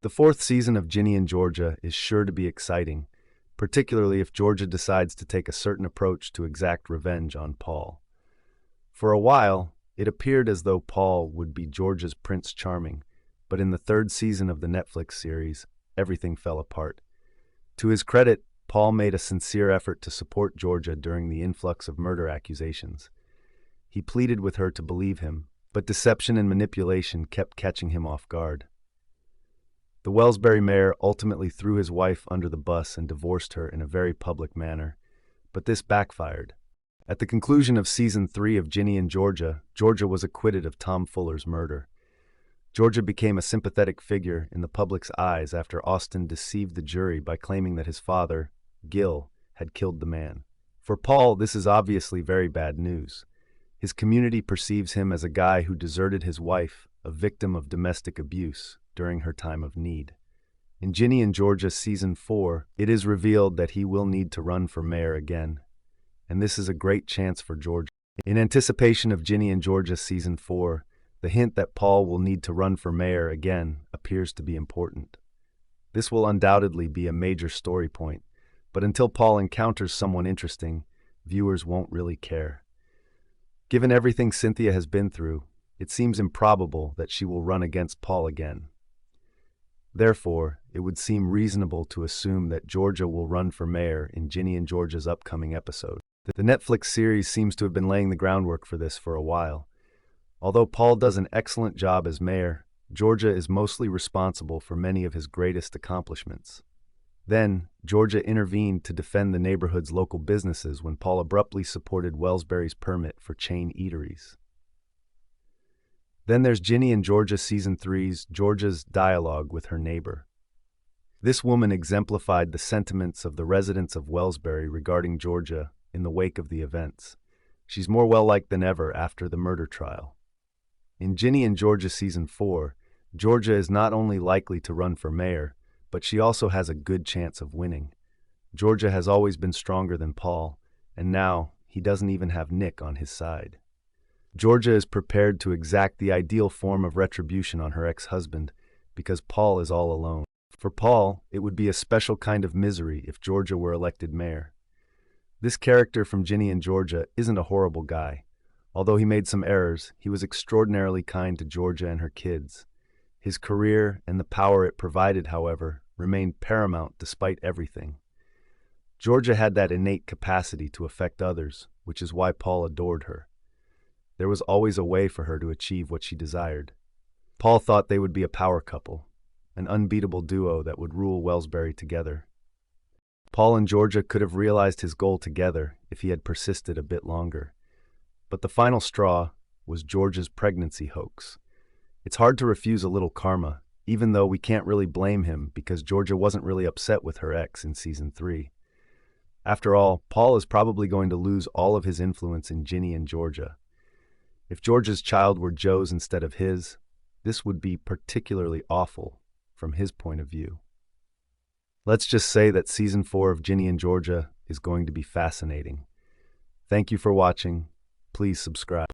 The fourth season of Ginny and Georgia is sure to be exciting, particularly if Georgia decides to take a certain approach to exact revenge on Paul. For a while, it appeared as though Paul would be Georgia's Prince Charming, but in the third season of the Netflix series, everything fell apart. To his credit, Paul made a sincere effort to support Georgia during the influx of murder accusations. He pleaded with her to believe him, but deception and manipulation kept catching him off guard. The Wellsbury mayor ultimately threw his wife under the bus and divorced her in a very public manner, but this backfired. At the conclusion of Season 3 of Ginny and Georgia, Georgia was acquitted of Tom Fuller's murder. Georgia became a sympathetic figure in the public's eyes after Austin deceived the jury by claiming that his father, Gil, had killed the man. For Paul, this is obviously very bad news. His community perceives him as a guy who deserted his wife, a victim of domestic abuse, during her time of need. In Ginny and Georgia Season 4, it is revealed that he will need to run for mayor again. And this is a great chance for Georgia. In anticipation of Ginny and Georgia Season 4, the hint that Paul will need to run for mayor again appears to be important. This will undoubtedly be a major story point, but until Paul encounters someone interesting, viewers won't really care. Given everything Cynthia has been through, it seems improbable that she will run against Paul again. Therefore, it would seem reasonable to assume that Georgia will run for mayor in Ginny and Georgia's upcoming episode. The Netflix series seems to have been laying the groundwork for this for a while. Although Paul does an excellent job as mayor, Georgia is mostly responsible for many of his greatest accomplishments. Then, Georgia intervened to defend the neighborhood's local businesses when Paul abruptly supported Wellsbury's permit for chain eateries. Then there's Ginny and Georgia Season 3's Georgia's dialogue with her neighbor. This woman exemplified the sentiments of the residents of Wellsbury regarding Georgia in the wake of the events. She's more well-liked than ever after the murder trial. In Ginny and Georgia Season 4, Georgia is not only likely to run for mayor, but she also has a good chance of winning. Georgia has always been stronger than Paul, and now he doesn't even have Nick on his side. Georgia is prepared to exact the ideal form of retribution on her ex-husband because Paul is all alone. For Paul, it would be a special kind of misery if Georgia were elected mayor. This character from Ginny and Georgia isn't a horrible guy. Although he made some errors, he was extraordinarily kind to Georgia and her kids. His career and the power it provided, however, remained paramount despite everything. Georgia had that innate capacity to affect others, which is why Paul adored her. There was always a way for her to achieve what she desired. Paul thought they would be a power couple, an unbeatable duo that would rule Wellsbury together. Paul and Georgia could have realized his goal together if he had persisted a bit longer. But the final straw was Georgia's pregnancy hoax. It's hard to refuse a little karma, even though we can't really blame him because Georgia wasn't really upset with her ex in Season 3. After all, Paul is probably going to lose all of his influence in Ginny and Georgia. If Georgia's child were Joe's instead of his, this would be particularly awful from his point of view. Let's just say that Season 4 of Ginny and Georgia is going to be fascinating. Thank you for watching. Please subscribe.